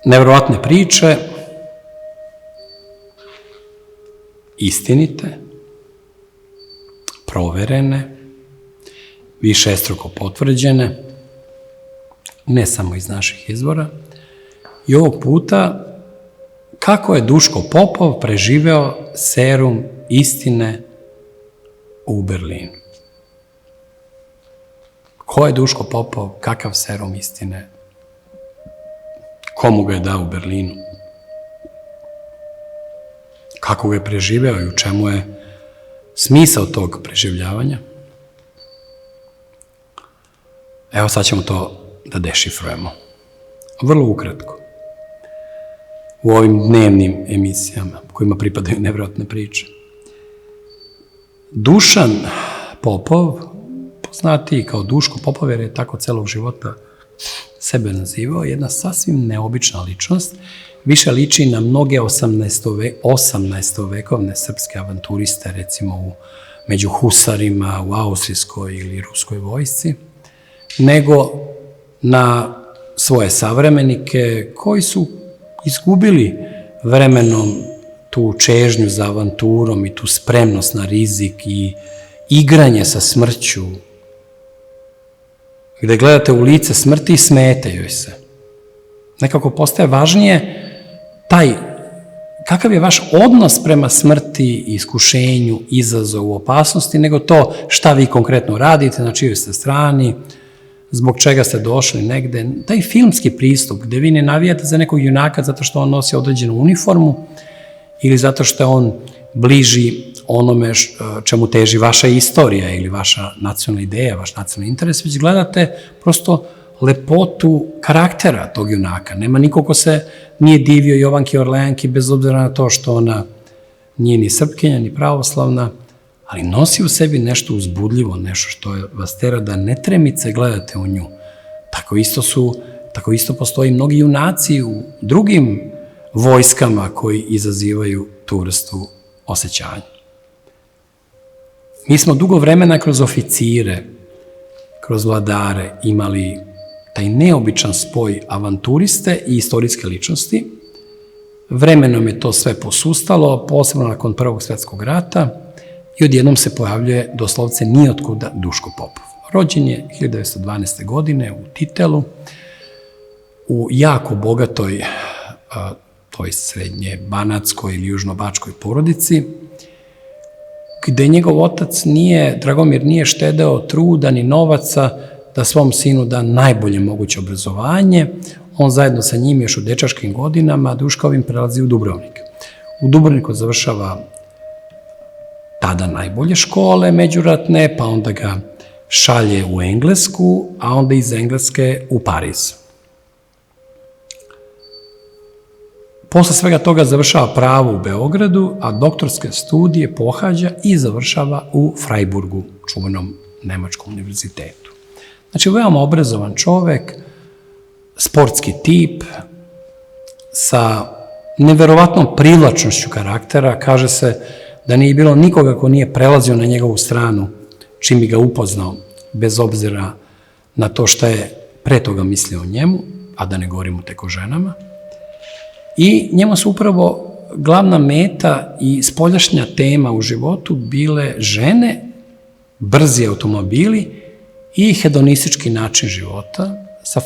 Neverovatne priče, istinite, proverene, višestruko potvrđene, ne samo iz naših izvora. I ovog puta, kako je Duško Popov preživeo serum istine u Berlinu. Ko je Duško Popov, kakav serum istine, komu ga je dao u Berlinu, kako ga je preživeo i u čemu je smisao tog preživljavanja. Evo sad ćemo to da dešifrujemo. Vrlo ukratko. U ovim dnevnim emisijama kojima pripadaju nevjerojatne priče. Dušan Popov, poznatiji kao Duško Popov, jer je tako celog života sebe nazivao, jedna sasvim neobična ličnost, više liči na mnoge 18-vekovne srpske avanturiste, recimo među husarima, u austrijskoj ili ruskoj vojsci, nego na svoje savremenike koji su izgubili vremenom tu čežnju za avanturom i tu spremnost na rizik i igranje sa smrću, gde gledate u lice smrti i smete joj se. Nekako postaje važnije kakav je vaš odnos prema smrti, iskušenju, izazovu, opasnosti, nego to šta vi konkretno radite, na čijoj ste strani, zbog čega ste došli negde. Taj filmski pristup gde vi ne navijate za nekog junaka zato što on nosi određenu uniformu ili zato što je on bliži onome čemu teži vaša istorija ili vaša nacionalna ideja, vaš nacionalni interes, već gledate prosto lepotu karaktera tog junaka. Nema niko ko se nije divio Jovanki Orleanki, bez obzira na to što ona nije ni srpkinja, ni pravoslavna, ali nosi u sebi nešto uzbudljivo, nešto što vas tera da netremice gledate u nju. Tako isto postoji mnogi junaci u drugim vojskama koji izazivaju tu vrstu osjećanja. Mi smo dugo vremena kroz oficire, kroz vladare imali taj neobičan spoj avanturiste i istorijske ličnosti. Vremenom je to sve posustalo, posebno nakon Prvog svjetskog rata, i odjednom se pojavljuje doslovce nijotkuda Duško Popov. Rođen je 1912. godine u Titelu, u jako bogatoj, toj srednje banatskoj ili južnobačkoj porodici, gde njegov otac Dragomir nije štedeo truda ni novaca da svom sinu da najbolje moguće obrazovanje. On zajedno sa njim još u dečačkim godinama Duškovim prelazi u Dubrovnik. U Dubrovniku završava tada najbolje škole međuratne, pa onda ga šalje u Englesku, a onda iz Engleske u Pariz. Posle svega toga završava pravo u Beogradu, a doktorske studije pohađa i završava u Freiburgu, čuvenom nemačkom univerzitetu. Znači, veoma obrazovan čovek, sportski tip, sa neverovatnom privlačnošću karaktera. Kaže se da nije bilo nikoga ko nije prelazio na njegovu stranu čim bi ga upoznao, bez obzira na to šta je pre toga mislio o njemu, a da ne govorimo tek o ženama. I njemu su upravo glavna meta i spoljašnja tema u životu bile žene, brzi automobili i hedonistički način života sa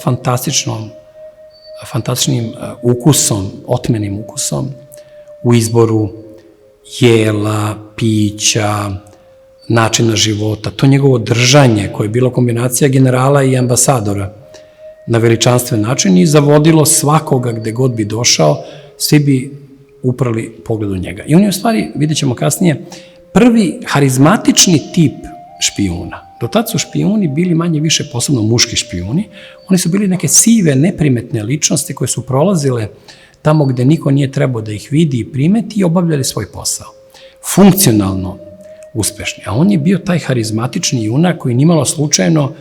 fantastičnim ukusom, otmenim ukusom u izboru jela, pića, načina života. To njegovo držanje koje je bilo kombinacija generala i ambasadora na veličanstven način i zavodilo svakoga gde god bi došao, svi bi uprali pogled u njega. I on je u stvari, vidjet ćemo kasnije, prvi harizmatični tip špijuna. Do tad su špijuni bili manje više, posebno muški špijuni. Oni su bili neke sive, neprimetne ličnosti koje su prolazile tamo gde niko nije trebao da ih vidi i primeti i obavljali svoj posao. Funkcionalno uspešni. A on je bio taj harizmatični junak koji nimalo slučajno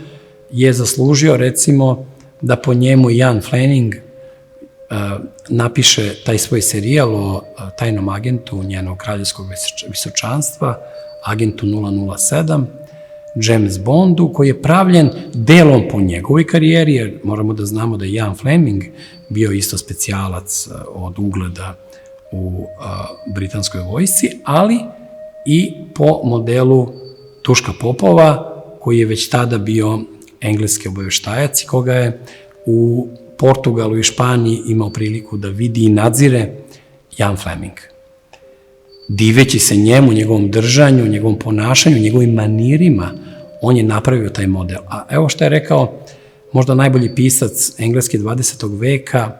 je zaslužio, recimo, da po njemu Ian Fleming napiše taj svoj serijal o tajnom agentu njenog kraljevskog visočanstva, agentu 007, James Bondu, koji je pravljen delom po njegovoj karijeri, jer moramo da znamo da je Ian Fleming bio isto specijalac od ugleda u britanskoj vojsci, ali i po modelu Duška Popova, koji je već tada bio engleski obaveštajac i koga je u Portugalu i Španiji imao priliku da vidi i nadzire Ian Fleming. Diveći se njemu, njegovom držanju, njegovom ponašanju, njegovim manirima, on je napravio taj model. A evo što je rekao možda najbolji pisac engleski 20. veka,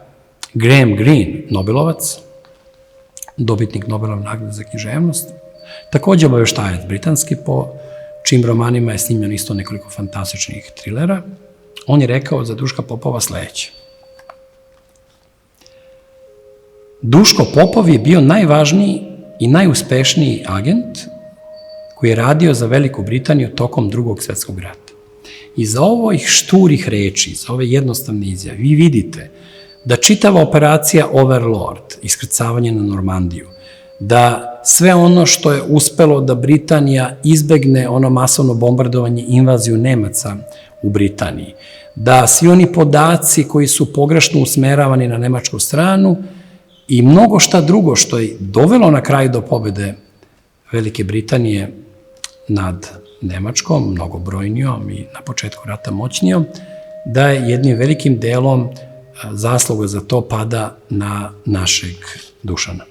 Graham Greene, Nobelovac, dobitnik Nobelove nagrade za književnost, takođe obaveštajac britanski, po čijim romanima je snimljeno isto nekoliko fantastičnih trilera. On je rekao za Duška Popova sledeće. Duško Popov je bio najvažniji i najuspešniji agent koji je radio za Veliku Britaniju tokom Drugog svetskog rata. Iza ovih šturih reči, iza ove jednostavne izjave, vi vidite da čitava operacija Overlord, iskrcavanje na Normandiju, da sve ono što je uspelo da Britanija izbegne ono masovno bombardovanje, invaziju Nemaca u Britaniji, da svi oni podaci koji su pogrešno usmeravani na nemačku stranu i mnogo šta drugo što je dovelo na kraju do pobede Velike Britanije nad Nemačkom, mnogobrojnijom i na početku rata moćnijom, da je jednim velikim delom zasluga za to pada na našeg Dušana,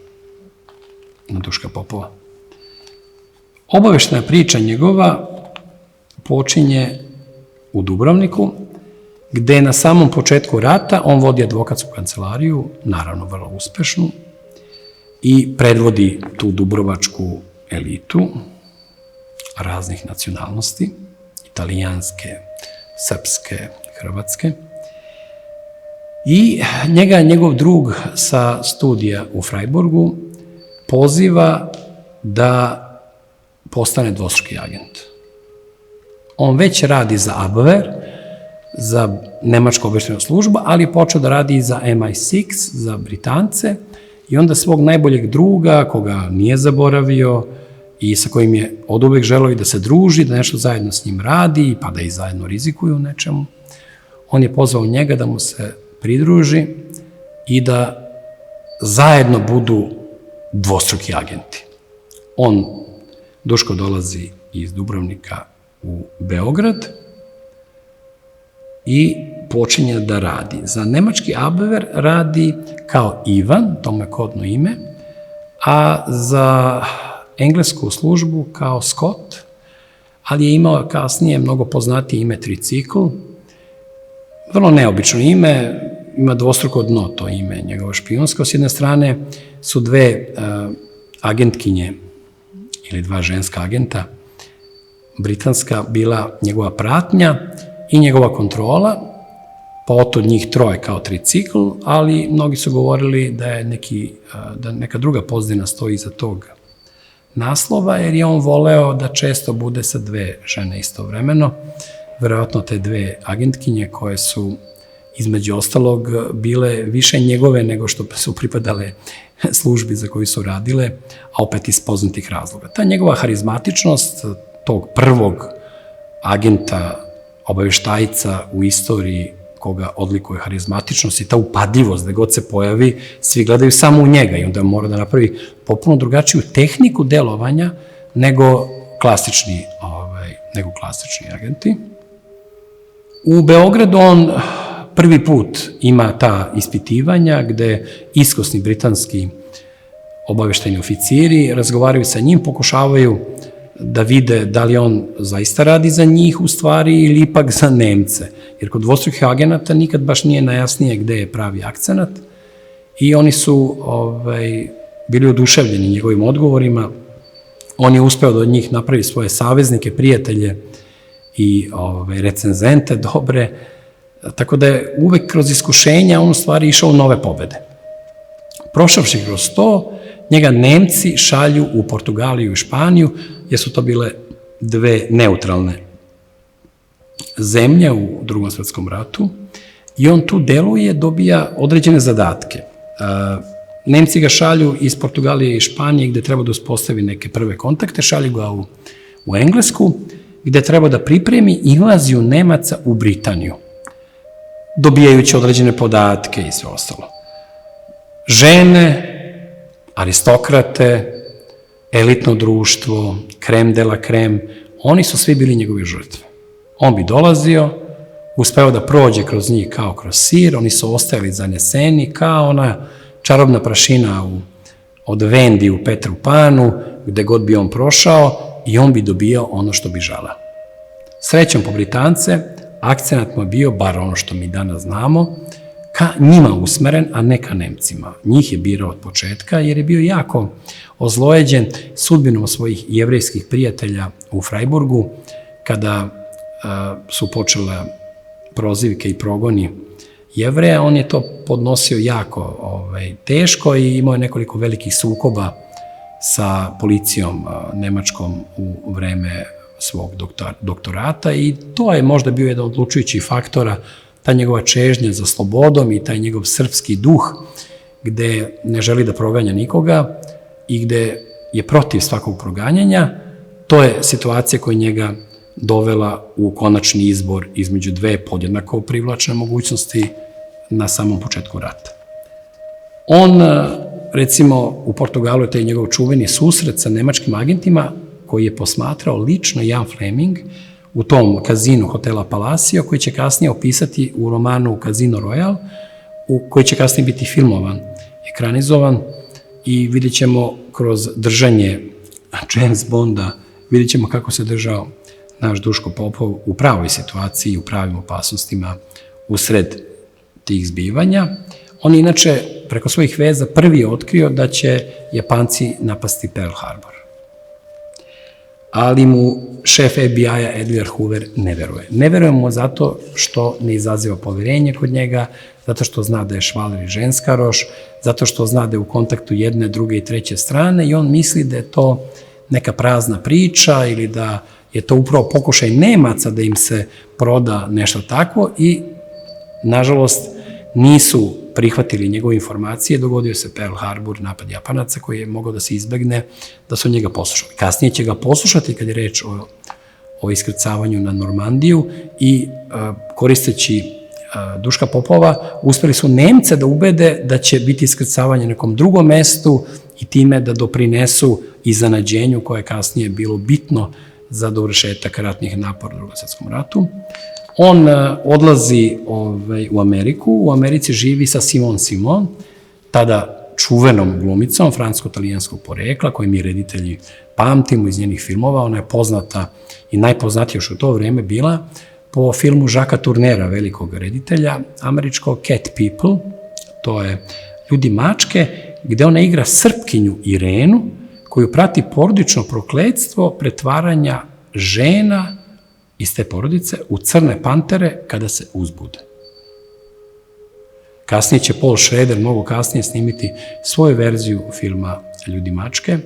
na Duška Popova. Obaveštena priča njegova počinje u Dubrovniku, gde na samom početku rata on vodi advokatsku kancelariju, naravno vrlo uspešnu, i predvodi tu dubrovačku elitu raznih nacionalnosti, italijanske, srpske, hrvatske. I njegov drug sa studija u Freiburgu poziva da postane dvostruki agent. On već radi za Abwehr, za nemačku obaveštajnu službu, ali je počeo da radi i za MI6, za Britance, i onda svog najboljeg druga, koga nije zaboravio i sa kojim je oduvek želeo i da se druži, da nešto zajedno s njim radi, pa da i zajedno rizikuju u nečemu, on je pozvao njega da mu se pridruži i da zajedno budu dvostruki agenti. Duško dolazi iz Dubrovnika u Beograd i počinje da radi. Za nemački Abwehr radi kao Ivan, to mu je kodno ime, a za englesku službu kao Scott, ali je imao kasnije mnogo poznatije ime Tricikl, vrlo neobično ime, ima dvostruko dno to ime, njegovo špijunsko. S jedne strane su dve agentkinje ili dva ženska agenta, britanska, bila njegova pratnja i njegova kontrola, pa od njih troje kao Tricikl, ali mnogi su govorili da neka druga pozadina stoji iza tog naslova, jer je on voleo da često bude sa dve žene istovremeno, verovatno te dve agentkinje koje su između ostalog bile više njegove nego što su pripadale službi za koju su radile, a opet iz poznatih razloga. Ta njegova harizmatičnost tog prvog agenta, obaveštajca u istoriji koga odlikuje harizmatičnost i ta upadljivost, da god se pojavi, svi gledaju samo u njega i onda mora da napravi popuno drugačiju tehniku delovanja nego klasični agenti. U Beogradu on prvi put ima ta ispitivanja gde iskusni britanski obaveštajni oficiri razgovaraju sa njim, pokušavaju da vide da li on zaista radi za njih u stvari ili ipak za Nemce. Jer kod dvostrukih agenata nikad baš nije najjasnije gde je pravi akcenat i oni su bili oduševljeni njegovim odgovorima. On je uspeo da od njih napravi svoje saveznike, prijatelje i recenzente dobre, tako da je uvek kroz iskušenja on u stvari išao u nove pobede. Prošavši kroz to, njega Nemci šalju u Portugaliju i Španiju, jer su to bile dve neutralne zemlje u Drugom svetskom ratu, i on tu deluje, dobija određene zadatke. Nemci ga šalju iz Portugalije i Španije, gde treba da uspostavi neke prve kontakte, šalju ga u Englesku, gde treba da pripremi invaziju Nemaca u Britaniju, dobijajući određene podatke i sve ostalo. Žene, aristokrate, elitno društvo, krem de la krem, oni su svi bili njegove žrtve. On bi dolazio, uspeo da prođe kroz njih kao kroz sir, oni su ostajali zaneseni kao ona čarobna prašina od Vendi u Petru Panu, gde god bi on prošao i on bi dobijao ono što bi želeo. Srećom po Britance, akcenat mu je bio, bar ono što mi danas znamo, ka njima usmeren, a ne ka Nemcima. Njih je birao od početka jer je bio jako ozlojeđen sudbinom svojih jevrejskih prijatelja u Frajburgu, kada su počele prozivke i progoni Jevreja, on je to podnosio jako teško i imao je nekoliko velikih sukoba sa policijom nemačkom u vreme svog doktorata i to je možda bio jedan od odlučujućih faktora, ta njegova čežnja za slobodom i taj njegov srpski duh, gde ne želi da proganja nikoga i gde je protiv svakog proganjanja, to je situacija koja njega dovela u konačni izbor između dve podjednako privlačne mogućnosti na samom početku rata. On, recimo, u Portugalu je taj njegov čuveni susret sa nemačkim agentima koji je posmatrao lično Jan Fleming u tom kazinu hotela Palacio, koji će kasnije opisati u romanu Casino Royale, koji će kasnije biti filmovan, ekranizovan i vidjet ćemo kroz držanje James Bonda, vidjet ćemo kako se držao naš Duško Popov u pravoj situaciji, u pravim opasnostima usred tih zbivanja. On je inače preko svojih veza prvi otkrio da će Japanci napasti Pearl Harbor. Ali mu šef FBI-a Edgar Hoover ne veruje. Ne veruje mu zato što ne izaziva poverenje kod njega, zato što zna da je švaler i ženskaroš, zato što zna da je u kontaktu jedne, druge i treće strane i on misli da je to neka prazna priča ili da je to upravo pokušaj Nemaca da im se proda nešto takvo i, nažalost, nisu prihvatili njegove informacije, dogodio se Pearl Harbor, napad Japanaca koji je mogao da se izbegne, da su njega poslušali. Kasnije će ga poslušati kad je reč o iskrcavanju na Normandiju i koristeći Duška Popova, uspeli su Nemce da ubede da će biti iskrcavanje na nekom drugom mestu i time da doprinesu iznenađenju koje je kasnije bilo bitno za dovršetak ratnih napora u Drugom svetskom ratu. On odlazi u Ameriku, u Americi živi sa Simone Simon, tada čuvenom glumicom francusko-italijanskog porekla, koju mi reditelji pamtimo iz njenih filmova. Ona je poznata i najpoznatija još u to vreme bila po filmu Žaka Turnera, velikog reditelja, američkog Cat People, to je Ljudi mačke, gde ona igra Srpkinju Irenu, koju prati porodično prokletstvo pretvaranja žena iz te porodice u crne pantere kada se uzbude. Kasnije će Paul Schrader mnogo kasnije snimiti svoju verziju filma Ljudi mačke,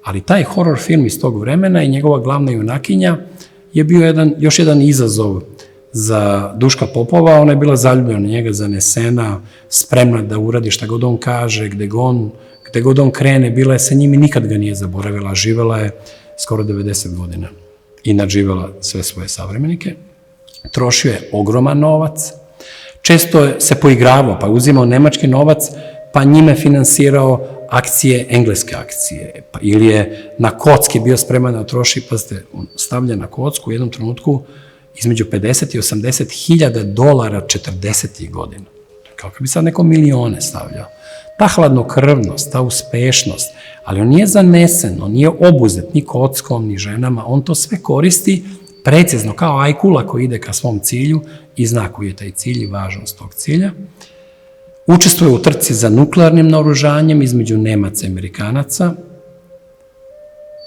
ali taj horor film iz tog vremena i njegova glavna junakinja je bio još jedan izazov za Duška Popova. Ona je bila zaljubljena na njega, zanesena, spremna da uradi šta god on kaže, gde god on krene, bila je sa njim i nikad ga nije zaboravila. Živela je skoro 90 godina i nadživela sve svoje savremenike. Trošio je ogroman novac, često se poigravao, pa uzimao nemački novac, pa njime finansirao akcije, engleske akcije, ili je na kocki bio spreman da troši, pa ste stavlja na kocku u jednom trenutku između 50 i 80 hiljada dolara 40. godina. Kako bi sad neko milione stavljao. Ta hladnokrvnost, ta uspešnost, ali on nije zanesen, on nije obuzet ni kockom, ni ženama, on to sve koristi precizno, kao ajkula koji ide ka svom cilju i zna koji je taj cilj i važnost tog cilja. Učestvuje u trci za nuklearnim naoružanjem između Nemaca i Amerikanaca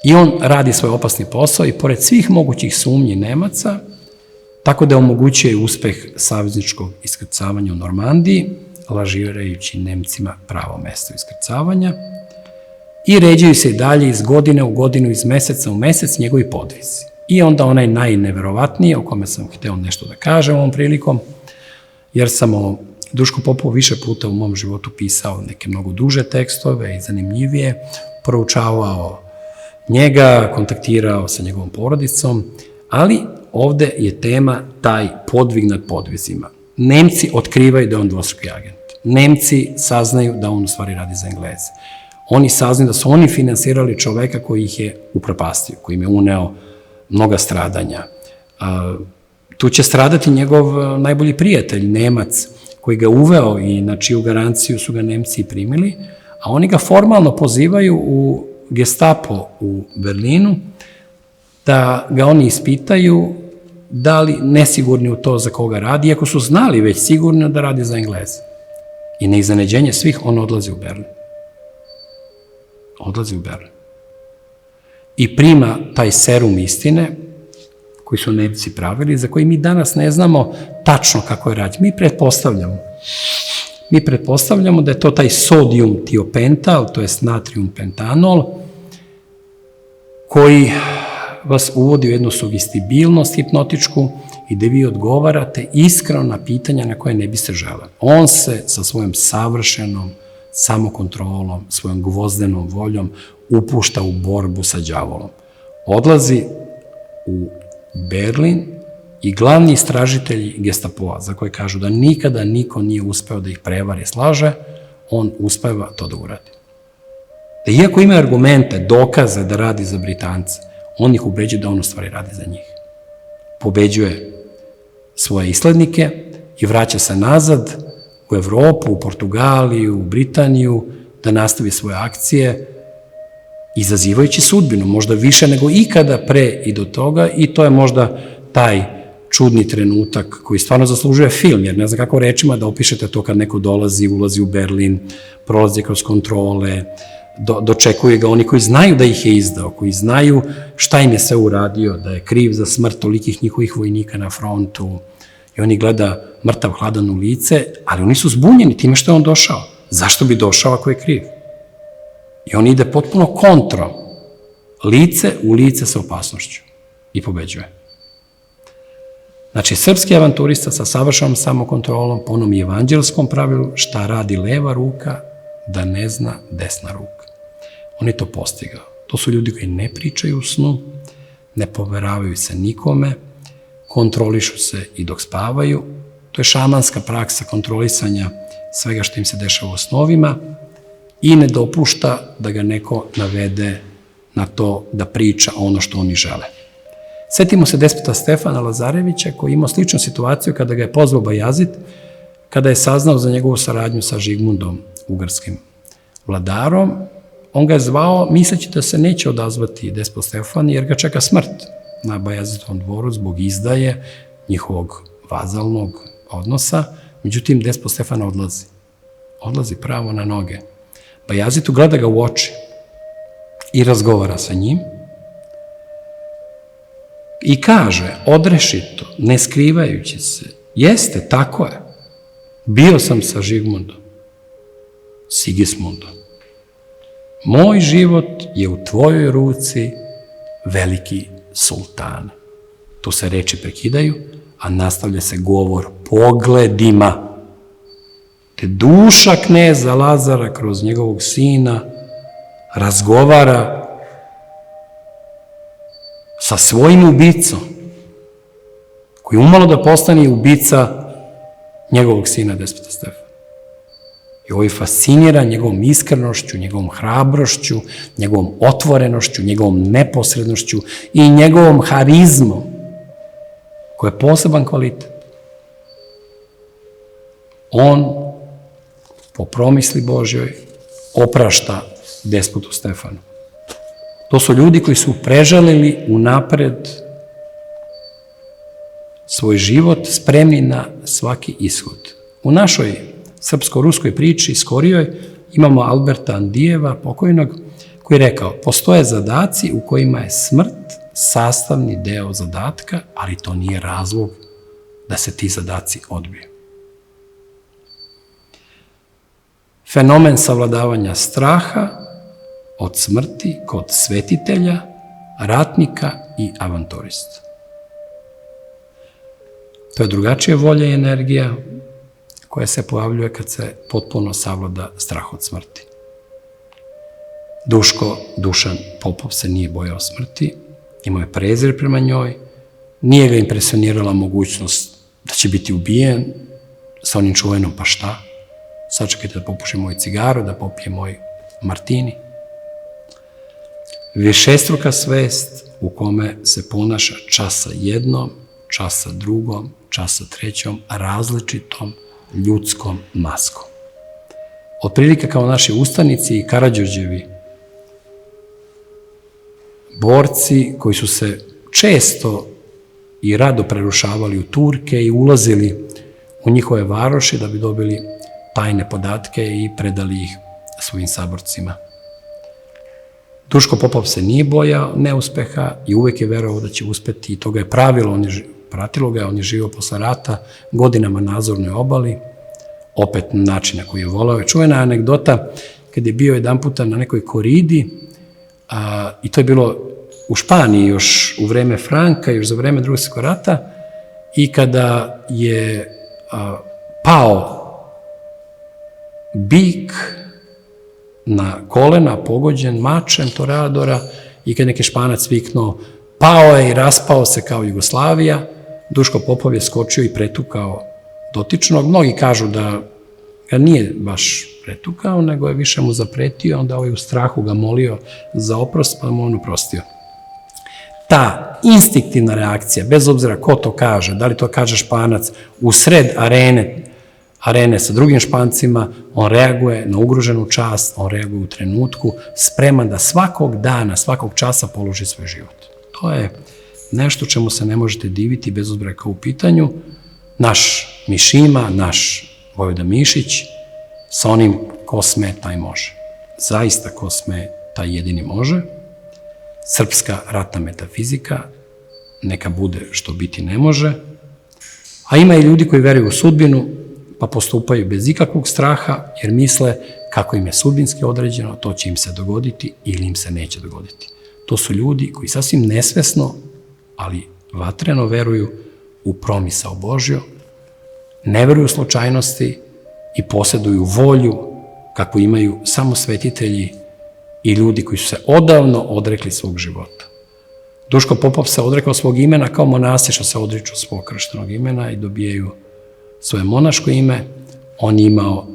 i on radi svoj opasni posao i pored svih mogućih sumnji Nemaca, tako da omogućuje uspeh savezničkog iskrcavanja u Normandiji, lažirajući Nemcima pravo mesto iskrcavanja i ređaju se i dalje iz godine u godinu, iz meseca u mesec njegovi podvizi. I onda onaj najneverovatniji, o kome sam hteo nešto da kažem ovom prilikom, jer sam o Dušku Popovu više puta u mom životu pisao neke mnogo duže tekstove i zanimljivije, proučavao njega, kontaktirao sa njegovom porodicom, Ali ovde je tema taj podvig nad podvizima. Nemci otkrivaju da je on dvostruki agent. Nemci saznaju da on u stvari radi za Engleze. Oni saznaju da su oni finansirali čoveka koji ih je upropastio, koji im je uneo mnoga stradanja. Tu će stradati njegov najbolji prijatelj, Nemac, koji ga uveo i na čiju garanciju su ga Nemci primili, a oni ga formalno pozivaju u Gestapo u Berlinu, da ga oni ispitaju da li nesigurni u to za koga radi, iako su znali već sigurno da radi za Engleze. I na iznenađenje svih, on odlazi u Berlin. Odlazi u Berlin. I prima taj serum istine, koji su Nemci pravili, za koji mi danas ne znamo tačno kako je rađen. Mi pretpostavljamo da je to taj sodium tiopental, to je natrium pentanol, koji vas uvodi u jednu sugestibilnost hipnotičku i da vi odgovarate iskreno na pitanja na koje ne biste želeli. On se sa svojom savršenom samokontrolom, svojom gvozdenom voljom upušta u borbu sa đavolom. Odlazi u Berlin i glavni istražitelji Gestapoa, za koje kažu da nikada niko nije uspeo da ih prevari, slaže, on uspeva to da uradi. Da iako ima argumente, dokaze da radi za Britance, on ih ubeđuje da on u stvari radi za njih. Pobeđuje svoje islednike i vraća se nazad u Evropu, u Portugaliju, u Britaniju, da nastavi svoje akcije, izazivajući sudbinu, možda više nego ikada pre i do toga, i to je možda taj čudni trenutak koji stvarno zaslužuje film, jer ne znam kako rečima da opišete to kad neko dolazi, ulazi u Berlin, prolazi kroz kontrole, dočekuje ga oni koji znaju da ih je izdao, koji znaju šta im je sve uradio, da je kriv za smrt tolikih njihovih vojnika na frontu, i oni gleda mrtav hladan u lice, ali oni su zbunjeni time što je on došao. Zašto bi došao ako je kriv? I on ide potpuno kontrom, lice u lice sa opasnošću i pobeđuje. Znači, srpski avanturista sa savršenom samokontrolom, po onom evanđelskom pravilu, šta radi leva ruka, da ne zna desna ruka. On je to postigao. To su ljudi koji ne pričaju u snu, ne poveravaju se nikome, kontrolišu se i dok spavaju. To je šamanska praksa kontrolisanja svega što im se dešava u snovima i ne dopušta da ga neko navede na to da priča ono što oni žele. Setimo se despota Stefana Lazarevića, koji je imao sličnu situaciju kada ga je pozvao Bajazid, kada je saznao za njegovu saradnju sa Žigmundom, ugarskim vladarom. On ga je zvao misleći da se neće odazvati despot Stefan, jer ga čeka smrt na Bajazitovom dvoru zbog izdaje njihovog vazalnog odnosa. Međutim, despot Stefan odlazi. Odlazi pravo na noge. Bajazitu gleda ga u oči i razgovara sa njim i kaže, odrešito, ne skrivajući se, jeste, tako je, bio sam sa Žigmundom, Sigismundom. Moj život je u tvojoj ruci, veliki sultan. Tu se reči prekidaju, a nastavlja se govor pogledima. Te duša kneza Lazara kroz njegovog sina razgovara sa svojim ubicom, koji umalo da postane ubica njegovog sina, despota Stefana. I ovo je fascinira njegovom iskrenošću, njegovom hrabrošću, njegovom otvorenošću, njegovom neposrednošću i njegovom harizmom, koja je poseban kvalitet. On, po promisli Božjoj, oprašta despotu Stefanu. To su ljudi koji su prežalili unapred svoj život, spremni na svaki ishod. U našoj srpsko-ruskoj priči, skorijoj, imamo Alberta Andijeva, pokojnog, koji je rekao, postoje zadaci u kojima je smrt sastavni deo zadatka, ali to nije razlog da se ti zadaci odbiju. Fenomen savladavanja straha od smrti kod svetitelja, ratnika i avanturista. To je drugačija volja i energija koja se pojavljuje kad se potpuno savlada strah od smrti. Dušan Popov se nije bojao smrti, imao je prezir prema njoj, Nije ga impresionirala mogućnost da će biti ubijen sa onim čuvenom pa šta. Sačekajte da popušim moj cigaru, da popijem moj martini. Višestruka svest u kome se ponaša čas sa jednom, čas sa drugom, čas sa trećom, različitom ljudskom maskom. Otprilike kao naši ustanici i Karađorđevi borci koji su se često i rado prerušavali u Turke i ulazili u njihove varoši da bi dobili tajne podatke i predali ih svojim saborcima. Duško Popov se nije bojao neuspeha i uvek je verovao da će uspeti i to ga je pravilo, pratilo ga, on je živio posle rata godinama na Azornoj obali, opet na način na koji je volao. Čuvena anegdota, kad je bio jedan puta na nekoj koridi, i to je bilo u Španiji još u vreme Franka, još za vreme Drugog svjetskog rata, i kada je pao bik na kolena, pogođen mačem Toreadora, i kad neki Španac viknuo, pao je i raspao se kao Jugoslavija, Duško Popov je skočio i pretukao dotičnog. Mnogi kažu da ga nije baš pretukao, nego je više mu zapretio, onda ovaj u strahu ga molio za oprost, pa mu on oprostio. Ta instinktivna reakcija, bez obzira ko to kaže, da li to kaže Španac u sred arene sa drugim Špancima, on reaguje na ugroženu čast, on reaguje u trenutku, spreman da svakog dana, svakog časa položi svoj život. To je nešto čemu se ne možete diviti, bez obzira kao u pitanju. Naš Mišima, naš Vojvoda Mišić, sa onim ko sme, taj može. Zaista ko sme, taj jedini može. Srpska ratna metafizika, neka bude što biti ne može. A ima i ljudi koji veruju u sudbinu, pa postupaju bez ikakvog straha, jer misle kako im je sudbinski određeno, to će im se dogoditi ili im se neće dogoditi. To su ljudi koji sasvim nesvesno, ali vatreno veruju u promisao Božju, ne veruju u slučajnosti i posjeduju volju kakvu imaju samo svetitelji i ljudi koji su se odavno odrekli svog života. Duško Popov se odrekao svog imena kao monasi što se odriču svog krštenog imena i dobijaju svoje monaško ime. On je imao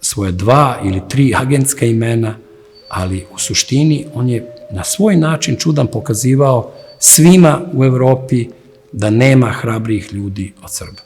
svoje 2 ili 3 agentska imena, ali u suštini on je na svoj način čudan pokazivao svima u Evropi da nema hrabrijih ljudi od Srba.